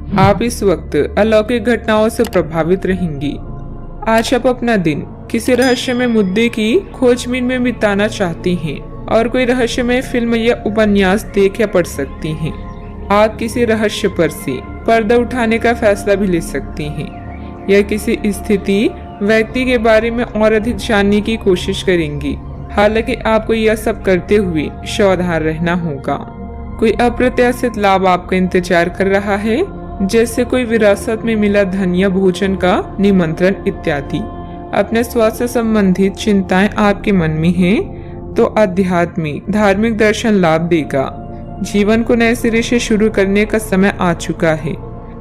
आप इस वक्त अलौकिक घटनाओं से प्रभावित रहेंगी। आज आप अपना दिन किसी रहस्यमय मुद्दे की खोजबीन में बिताना चाहती हैं और कोई रहस्यमय फिल्म या उपन्यास देख या पढ़ सकती हैं। आप किसी रहस्य पर से पर्दा उठाने का फैसला भी ले सकती हैं या किसी स्थिति व्यक्ति के बारे में और अधिक जानने की कोशिश करेंगी। हालांकि आपको यह सब करते हुए सावधान रहना होगा। कोई अप्रत्याशित लाभ आपका इंतजार कर रहा है, जैसे कोई विरासत में मिला धन या भोजन का निमंत्रण इत्यादि। अपने स्वास्थ्य संबंधित चिंताएं आपके मन में हैं, तो आध्यात्मिक धार्मिक दर्शन लाभ देगा। जीवन को नए सिरे से शुरू करने का समय आ चुका है,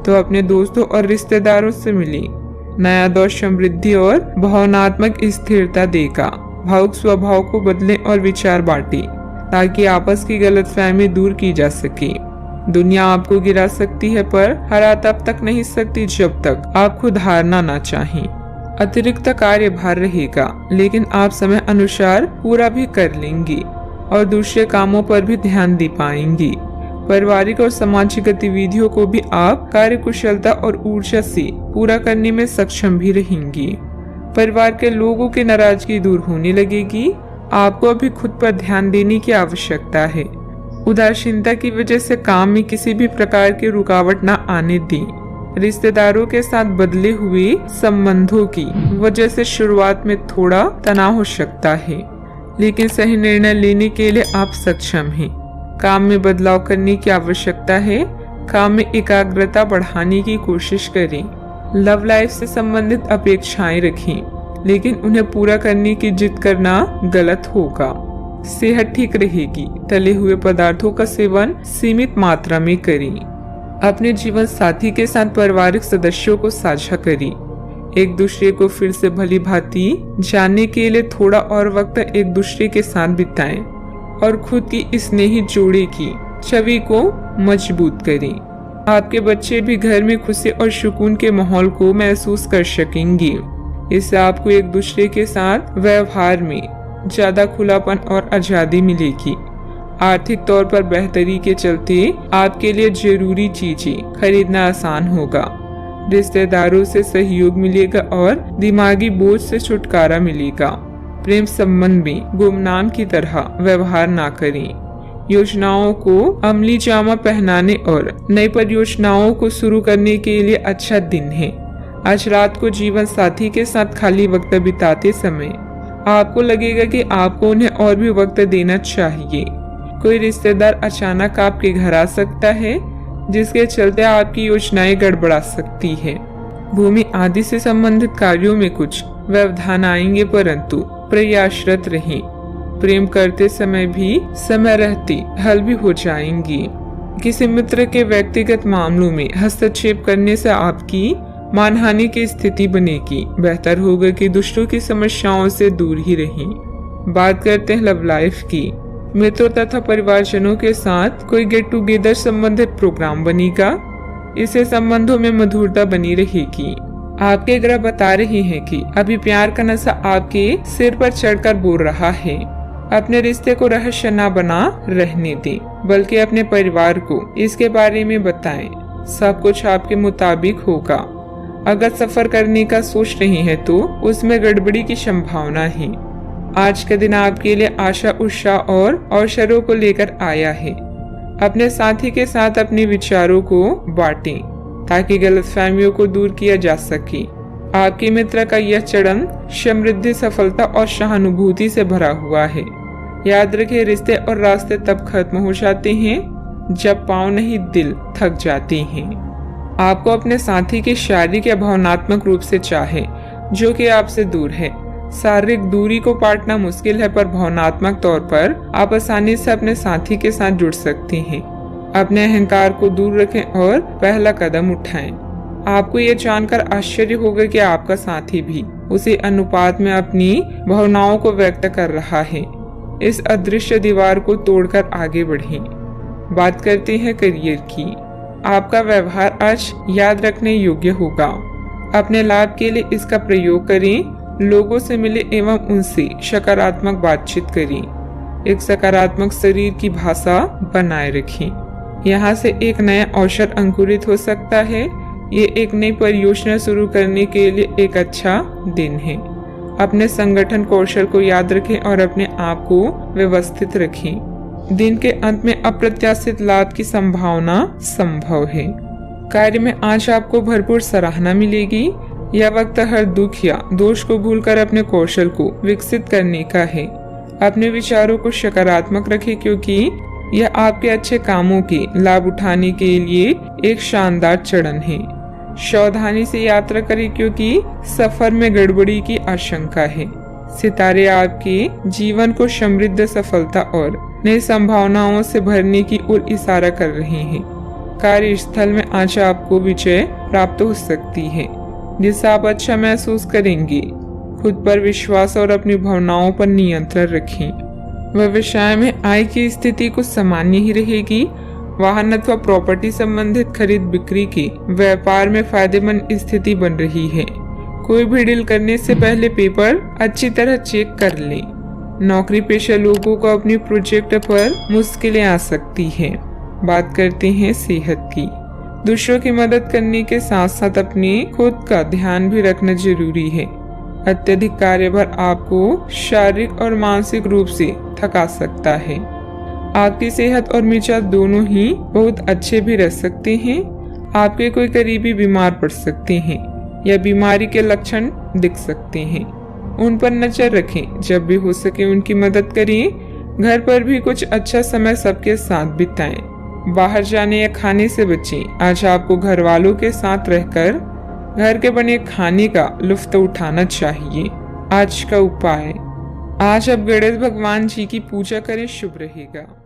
तो अपने दोस्तों और रिश्तेदारों से मिले। नया दौर समृद्धि और भावनात्मक स्थिरता देगा। भावुक स्वभाव को बदलें और विचार बांटें, ताकि आपस की गलतफहमी दूर की जा सके। दुनिया आपको गिरा सकती है, पर हरा तब तक नहीं सकती जब तक आप खुद हारना ना चाहें। अतिरिक्त कार्यभार रहेगा, लेकिन आप समय अनुसार पूरा भी कर लेंगी और दूसरे कामों पर भी ध्यान दे पाएंगी। पारिवारिक और सामाजिक गतिविधियों को भी आप कार्यकुशलता और ऊर्जा से पूरा करने में सक्षम भी रहेंगी। परिवार के लोगों की नाराजगी दूर होने लगेगी। आपको अभी खुद पर ध्यान देने की आवश्यकता है। उदासीनता की वजह से काम में किसी भी प्रकार की रुकावट न आने दें। रिश्तेदारों के साथ बदले हुए संबंधों की वजह से शुरुआत में थोड़ा तनाव हो सकता है, लेकिन सही निर्णय लेने के लिए आप सक्षम हैं। काम में बदलाव करने की आवश्यकता है। काम में एकाग्रता बढ़ाने की कोशिश करें। लव लाइफ से संबंधित अपेक्षाएं रखें, लेकिन उन्हें पूरा करने की जिद करना गलत होगा। सेहत ठीक रहेगी। तले हुए पदार्थों का सेवन सीमित मात्रा में करें। अपने जीवन साथी के साथ पारिवारिक सदस्यों को साझा करें। एक दूसरे को फिर से भली भांति जानने के लिए थोड़ा और वक्त एक दूसरे के साथ बिताएं और खुद की स्नेही जोड़ी की छवि को मजबूत करें। आपके बच्चे भी घर में खुशी और सुकून के माहौल को महसूस कर सकेंगे। इससे आपको एक दूसरे के साथ व्यवहार में ज्यादा खुलापन और आजादी मिलेगी। आर्थिक तौर पर बेहतरी के चलते आपके लिए जरूरी चीजें खरीदना आसान होगा। रिश्तेदारों से सहयोग मिलेगा और दिमागी बोझ से छुटकारा मिलेगा। प्रेम संबंध में गुमनाम की तरह व्यवहार ना करें। योजनाओं को अमली जामा पहनाने और नई परियोजनाओं को शुरू करने के लिए अच्छा दिन है। आज रात को जीवन साथी के साथ खाली वक्त बिताते समय आपको लगेगा कि आपको उन्हें और भी वक्त देना चाहिए। कोई रिश्तेदार अचानक आपके घर आ सकता है, जिसके चलते आपकी योजनाएं गड़बड़ा सकती है। भूमि आदि से संबंधित कार्यों में कुछ व्यवधान आएंगे, परंतु प्रयासरत रहें। प्रेम करते समय भी समय रहते हल भी हो जाएंगी। किसी मित्र के व्यक्तिगत मामलों में हस्तक्षेप करने से आपकी मानहानि की स्थिति बनेगी। बेहतर होगा कि दूसरों की समस्याओं से दूर ही रहें। बात करते हैं लव लाइफ की। मित्रों तथा परिवारजनों के साथ कोई गेट टुगेदर संबंधित प्रोग्राम बनेगा। इससे संबंधों में मधुरता बनी रहेगी। आपके ग्रह बता रहे हैं कि अभी प्यार का नशा आपके सिर पर चढ़कर बोल रहा है। अपने रिश्ते को रहस्य न बना रहने दें, बल्कि अपने परिवार को इसके बारे में बताएं। सब कुछ आपके मुताबिक होगा। अगर सफर करने का सोच रहे हैं तो उसमें गड़बड़ी की संभावना है। आज का दिन आपके लिए आशा उत्साह और अवसरों को लेकर आया है। अपने साथी के साथ अपने विचारों को बांटें, ताकि गलतफहमियों को दूर किया जा सके। आपके मित्र का यह चरण समृद्धि, सफलता और सहानुभूति से भरा हुआ है। याद रखें, रिश्ते और रास्ते तब खत्म हो जाते हैं जब पांव नहीं दिल थक जाते हैं। आपको अपने साथी के शारीरिक या भावनात्मक रूप से चाहे जो कि आपसे दूर है। शारीरिक दूरी को पाटना मुश्किल है, पर भावनात्मक तौर पर आप आसानी से अपने साथी के साथ जुड़ सकते हैं। अपने अहंकार को दूर रखें और पहला कदम उठाएं। आपको ये जानकर आश्चर्य होगा कि आपका साथी भी उसी अनुपात में अपनी भावनाओं को व्यक्त कर रहा है। इस अदृश्य दीवार को तोड़कर आगे बढ़ें। बात करते हैं करियर की। आपका व्यवहार आज याद रखने योग्य होगा। अपने लाभ के लिए इसका प्रयोग करें। लोगों से मिले एवं उनसे सकारात्मक बातचीत करें। एक सकारात्मक शरीर की भाषा बनाए रखें। यहाँ से एक नया अवसर अंकुरित हो सकता है। ये एक नई परियोजना शुरू करने के लिए एक अच्छा दिन है। अपने संगठन कौशल को याद रखें और अपने आप को व्यवस्थित रखें। दिन के अंत में अप्रत्याशित लाभ की संभावना संभव है। कार्य में आज आपको भरपूर सराहना मिलेगी। यह वक्त हर दुख या दोष को भूलकर अपने कौशल को विकसित करने का है। अपने विचारों को सकारात्मक रखें क्योंकि यह आपके अच्छे कामों के लाभ उठाने के लिए एक शानदार चरण है। सावधानी से यात्रा करें क्योंकि सफर में गड़बड़ी की आशंका है। सितारे आपके जीवन को समृद्ध सफलता और नई संभावनाओं से भरने की ओर इशारा कर रहे हैं। कार्यस्थल में आज आपको विजय प्राप्त हो सकती है जिससे आप अच्छा महसूस करेंगे। खुद पर विश्वास और अपनी भावनाओं पर नियंत्रण रखें। व्यवसाय में आय की स्थिति कुछ सामान्य ही रहेगी। वाहन अथवा प्रॉपर्टी संबंधित खरीद बिक्री के व्यापार में फायदेमंद स्थिति बन रही है। कोई भी डील करने से पहले पेपर अच्छी तरह चेक कर लें। नौकरी पेशा लोगों को अपनी प्रोजेक्ट पर मुश्किलें आ सकती हैं। बात करते हैं सेहत की। दूसरों की मदद करने के साथ साथ अपने खुद का ध्यान भी रखना जरूरी है। अत्यधिक कार्यभार आपको शारीरिक और मानसिक रूप से थका सकता है। आपकी सेहत और मिजाज दोनों ही बहुत अच्छे भी रह सकते हैं। आपके कोई करीबी बीमार पड़ सकते हैं या बीमारी के लक्षण दिख सकते हैं। उन पर नजर रखें। जब भी हो सके उनकी मदद करें। घर पर भी कुछ अच्छा समय सबके साथ बिताएं। बाहर जाने या खाने से बचें। आज आपको घर वालों के साथ रहकर घर के बने खाने का लुत्फ उठाना चाहिए। आज का उपाय, आज आप गणेश भगवान जी की पूजा करें, शुभ रहेगा।